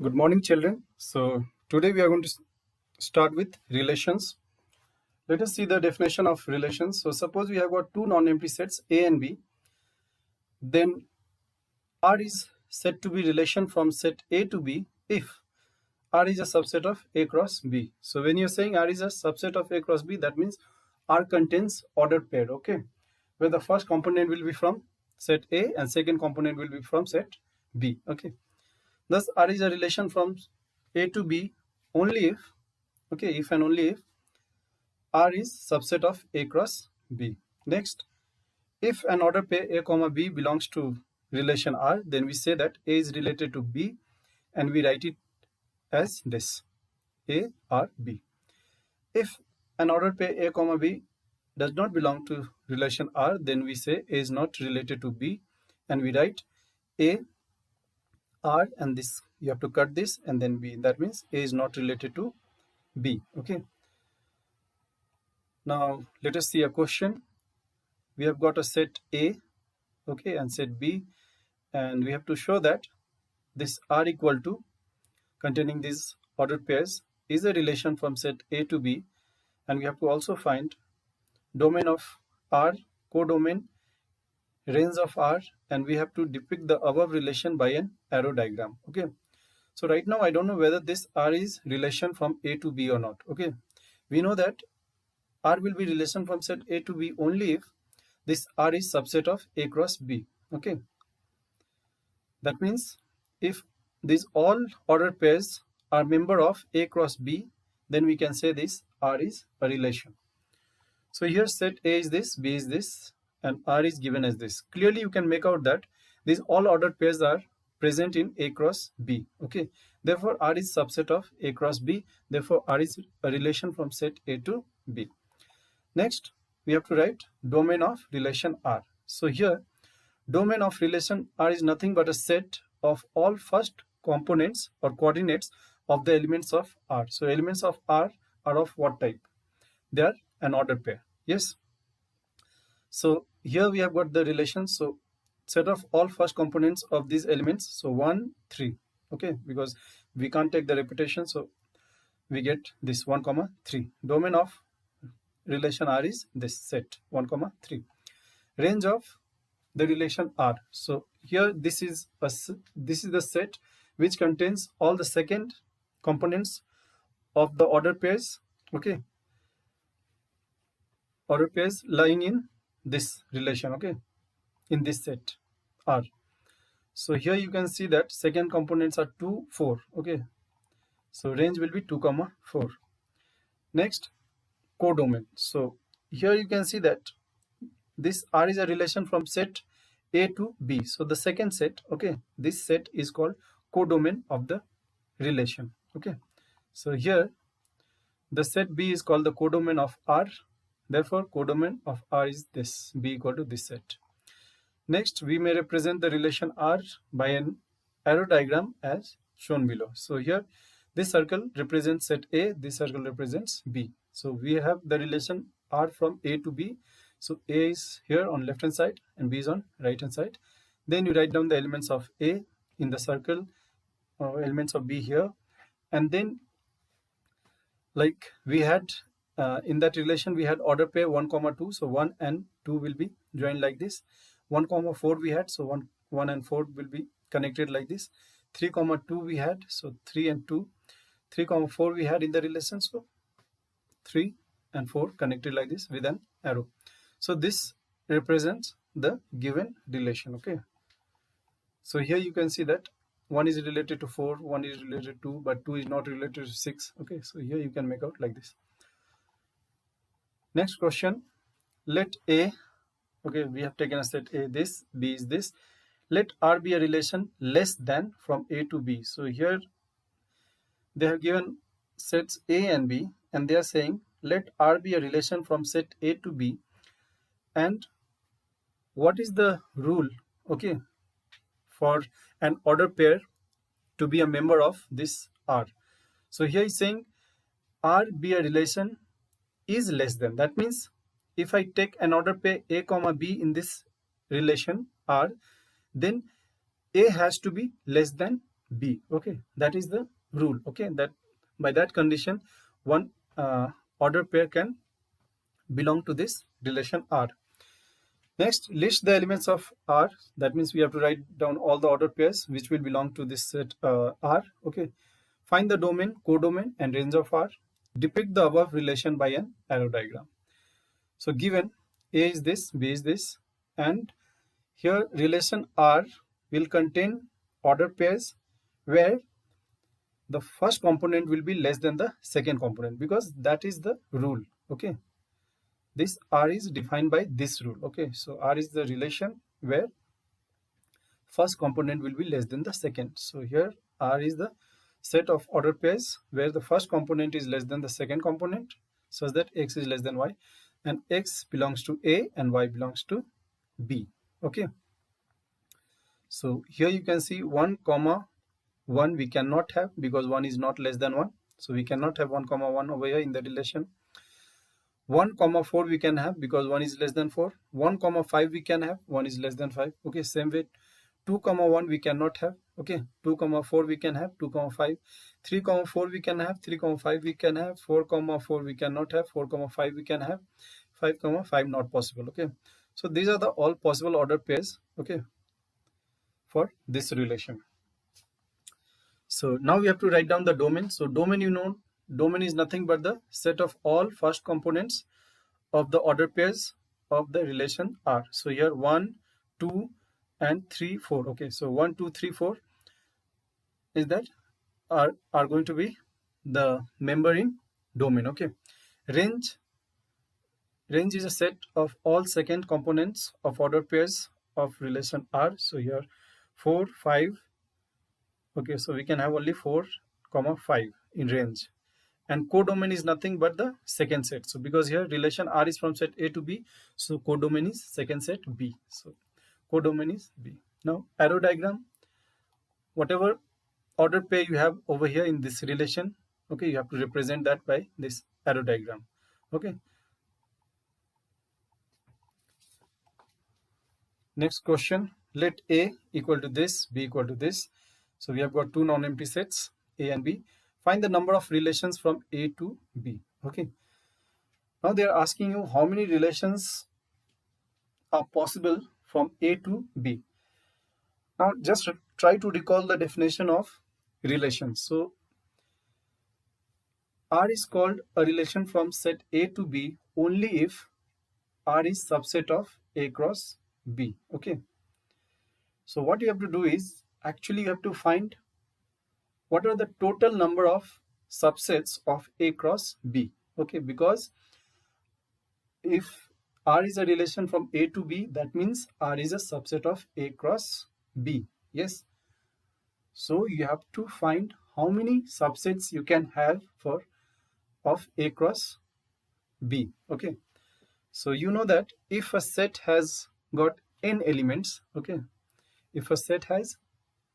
Good morning, children. So today we are going to start with relations. Let us see the definition of relations. So suppose we have got two non-empty sets A and B. Then R is said to be relation from set A to B if R is a subset of A cross B. So when you're saying R is a subset of A cross B, that means R contains ordered pair, okay? Where the first component will be from set A and second component will be from set B, okay? Thus, R is a relation from A to B only if, okay, if and only if R is subset of A cross B. Next, if an order pair A comma B belongs to relation R, then we say that A is related to B and we write it as this, A R B. If an order pair A comma B does not belong to relation R, then we say A is not related to B and we write A R and this, you have to cut this and then B. That means A is not related to B. Okay. Now let us see a question. We have got a set A, okay, and set B, and we have to show that this R equal to containing these ordered pairs is a relation from set A to B, and we have to also find domain of R, codomain, range of R, and we have to depict the above relation by an arrow diagram. Okay. So right now I don't know whether this R is relation from A to B or not. Okay. We know that R will be relation from set A to B only if this R is subset of A cross B. Okay. That means if these all ordered pairs are member of A cross B, then we can say this R is a relation. So here set A is this, B is this, and R is given as this. Clearly you can make out that these all ordered pairs are present in A cross B. Okay. Therefore R is subset of A cross B. Therefore R is a relation from set A to B. Next, we have to write domain of relation R. So here, domain of relation R is nothing but a set of all first components or coordinates of the elements of R. So elements of R are of what type? They are an ordered pair. Yes. So here we have got the relation. So set of all first components of these elements. So 1, 3. Okay, because we can't take the repetition. So we get this 1, 3. Domain of relation R is this set 1, 3. Range of the relation R. So here this is the set which contains all the second components of the order pairs. Okay, order pairs lying in this relation. Okay, in this set R. So here you can see that second components are 2, 4. Okay, so range will be 2, 4. Next, codomain. So here you can see that this R is a relation from set A to B. So the second set, okay, this set is called codomain of the relation. Okay, so here the set B is called the codomain of R. Therefore codomain of R is this, B equal to this set. Next, we may represent the relation R by an arrow diagram as shown below. So here this circle represents set A, this circle represents B. So we have the relation R from A to B. So A is here on left hand side and B is on right hand side. Then you write down the elements of A in the circle, elements of B here, and then like we had in that relation we had order pair 1, 2. So 1 and 2 will be joined like this. 1, 4 we had, so 1 and 4 will be connected like this. 3, 2 we had, so 3 and 2. 3, 4 we had in the relation, so 3 and 4 connected like this with an arrow. So this represents the given relation. Okay. So here you can see that 1 is related to 4, 1 is related to 2, but 2 is not related to 6. Okay. So here you can make out like this. Next question. Let A, okay, we have taken a set A this, B is this. Let R be a relation less than from A to B. So here they have given sets A and B and they are saying let R be a relation from set A to B. And what is the rule, okay, for an order pair to be a member of this R? So here is saying R be a relation is less than. That means if I take an order pair A comma B in this relation R, then A has to be less than B. Okay, that is the rule. Okay, that by that condition one ordered pair can belong to this relation R. Next, list the elements of R. That means we have to write down all the ordered pairs which will belong to this set R. Okay, find the domain, codomain and range of R. Depict the above relation by an arrow diagram. So given A is this, B is this, and here relation R will contain ordered pairs where the first component will be less than the second component, because that is the rule. Okay, this R is defined by this rule. Okay, so R is the relation where first component will be less than the second. So here R is the set of ordered pairs where the first component is less than the second component, such that X is less than Y, and X belongs to A and Y belongs to B. Okay, so here you can see 1 comma 1 we cannot have because 1 is not less than 1, so we cannot have 1 comma 1 over here in the relation. 1 comma 4 we can have because 1 is less than 4. 1 comma 5 we can have, 1 is less than 5. Okay, same way 2 comma 1 we cannot have. Okay, 2 comma 4 we can have, 2 comma 5. 3 comma 4 we can have, 3 comma 5 we can have. 4 comma 4 we cannot have, 4 comma 5 we can have. 5 comma 5 not possible. Okay, so these are the all possible ordered pairs. Okay, for this relation. So now we have to write down the domain. So domain, you know, domain is nothing but the set of all first components of the ordered pairs of the relation R. So here 1, 2 and 3, 4. Okay, so 1, 2, 3, 4 is that are going to be the member in domain. Okay, range is a set of all second components of ordered pairs of relation R. So here 4, 5. Okay, so we can have only 4 comma 5 in range. And codomain is nothing but the second set. So because here relation R is from set A to B, so codomain is second set B. So codomain is B. Now arrow diagram, whatever ordered pair you have over here in this relation, okay, you have to represent that by this arrow diagram. Okay, next question, let A equal to this, B equal to this. So we have got two non-empty sets, A and B. Find the number of relations from A to B. Okay, now they are asking you how many relations are possible from A to B. Now just try to recall the definition of relation. So R is called a relation from set A to B only if R is subset of A cross B. Okay, so what you have to do is actually you have to find what are the total number of subsets of A cross B. Okay, because if R is a relation from A to B, that means R is a subset of A cross B. Yes, so you have to find how many subsets you can have for of A cross B. Okay, so you know that if a set has got n elements, okay, if a set has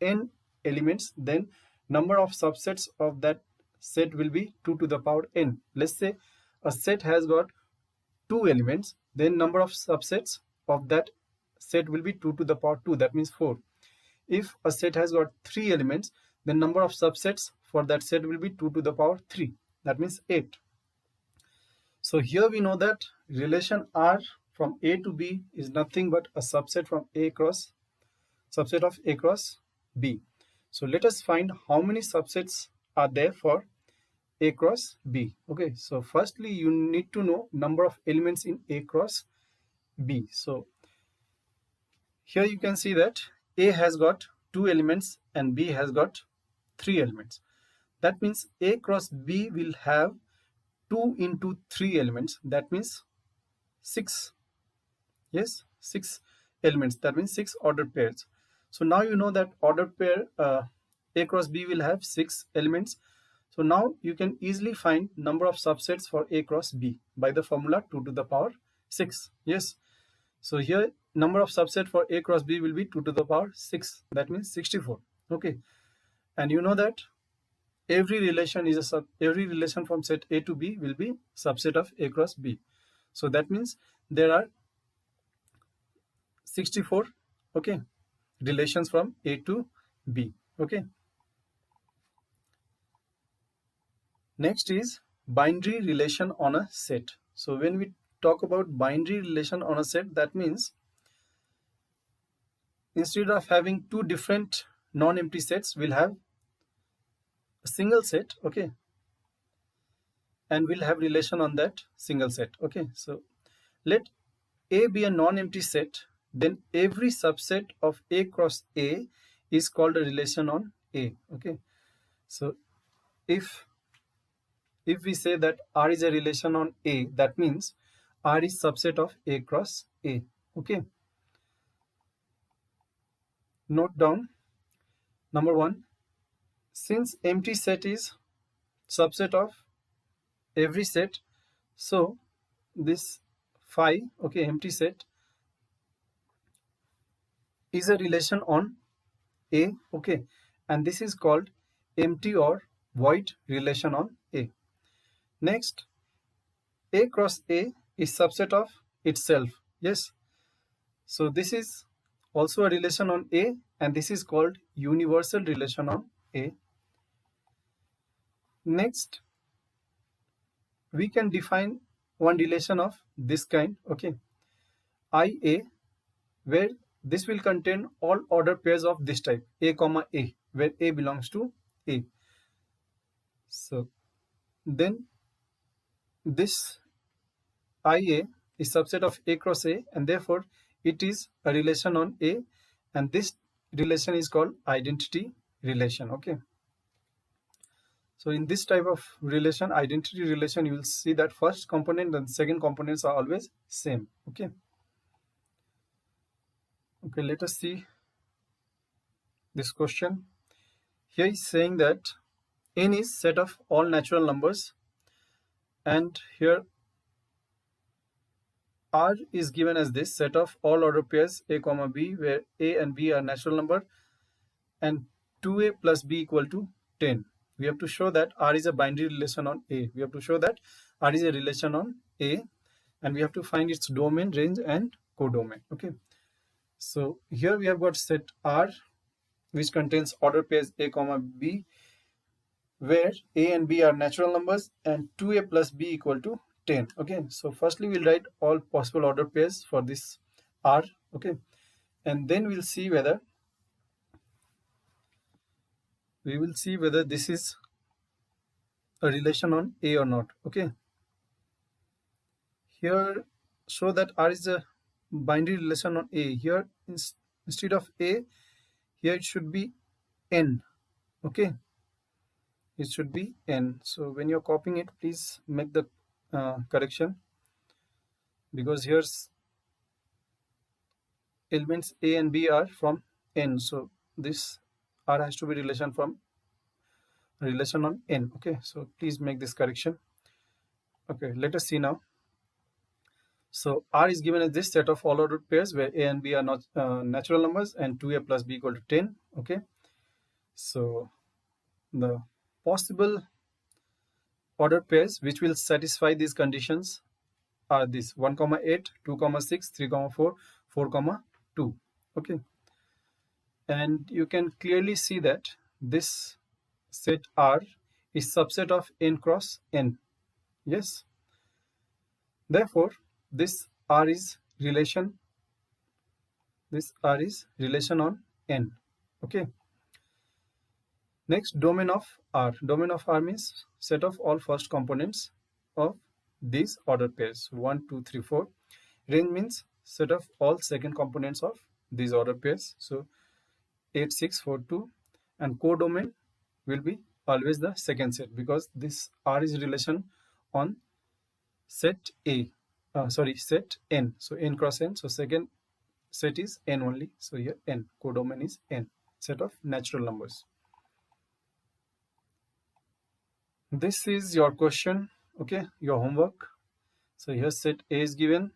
n elements, then number of subsets of that set will be 2 to the power n. Let's say a set has got 2 elements, then number of subsets of that set will be 2 to the power 2, that means 4. If a set has got 3 elements, then number of subsets for that set will be 2 to the power 3, that means 8. So here we know that relation R from A to B is nothing but a subset from subset of A cross B. So let us find how many subsets are there for A cross B. Okay, so firstly you need to know number of elements in A cross B. So here you can see that A has got 2 elements and B has got 3 elements. That means A cross B will have 2 into 3 elements, that means 6. Yes, 6 elements, that means 6 ordered pairs. So now you know that ordered pair A cross B will have 6 elements. So now you can easily find number of subsets for A cross B by the formula 2 to the power 6. Yes, so here number of subset for A cross B will be 2 to the power 6, that means 64. Okay, and you know that every relation is every relation from set A to B will be subset of A cross B. So that means there are 64, okay, relations from A to B. Okay, Next is binary relation on a set. So when we talk about binary relation on a set, that means instead of having two different non-empty sets, we'll have a single set, okay, and we'll have relation on that single set, okay. So let A be a non-empty set, then every subset of A cross A is called a relation on A, okay. So if we say that R is a relation on A, that means R is subset of A cross A, okay. Note down, number one, since empty set is subset of every set, so this phi, okay, empty set is a relation on A, okay, and this is called empty or void relation on A. Next, A cross A is subset of itself, yes. So this is also a relation on A, and this is called universal relation on A. Next, we can define one relation of this kind, okay, IA, where this will contain all order pairs of this type, A comma A, where A belongs to A. So then this IA is subset of A cross A, and therefore it is a relation on A, and this relation is called identity relation, okay. So in this type of relation, identity relation, you will see that first component and second components are always same, okay. Okay, let us see this question. Here is saying that n is set of all natural numbers, and here R is given as this set of all order pairs A comma B, where A and B are natural number, and 2A plus B equal to 10. We have to show that R is a binary relation on A. We have to show that R is a relation on A, and we have to find its domain, range, and codomain, okay. So here we have got set R, which contains order pairs A comma B, where A and B are natural numbers, and 2A plus B equal to 10, okay. So firstly we'll write all possible order pairs for this R, okay, and then we'll see whether this is a relation on A or not, okay. Here show that R is a binary relation on A. Here instead of A, here it should be N, okay, it should be N. So when you're copying it, please make the correction, because here's elements A and B are from N, so this R has to be relation on N, okay. So please make this correction. Okay, let us see now. So R is given as this set of all ordered pairs where A and B are not natural numbers, and 2A plus B equal to 10, okay. So the possible ordered pairs which will satisfy these conditions are this 1 comma 8, 2 comma 6, 3 comma 4, 4 comma 2, okay. And you can clearly see that this set R is subset of n cross n, yes. Therefore this R is relation on n, okay. Next, domain of R. Domain of R means set of all first components of these order pairs 1, 2, 3, 4. Range means set of all second components of these order pairs, so 8, 6, 4, 2. And codomain will be always the second set, because this R is relation on set A, set n, so n cross n, so second set is n only, so here n, codomain is n, set of natural numbers. This is your question, okay, your homework. So here set A is given,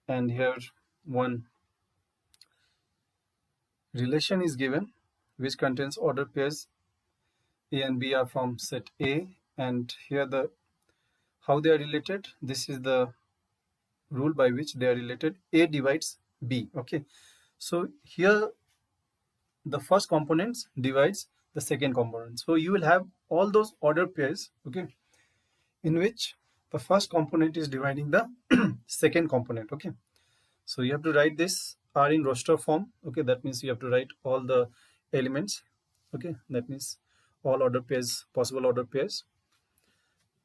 and here one relation is given which contains order pairs A and B are from set A, and here the how they are related, this is the rule by which they are related. A divides B, okay. So here the first components divides the second component. So you will have all those order pairs, okay, in which the first component is dividing the second component, okay. So you have to write this R in roster form, okay. That means you have to write all the elements, okay. That means all order pairs, possible order pairs,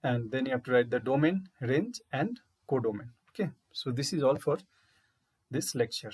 and then you have to write the domain, range, and codomain, okay. So this is all for this lecture.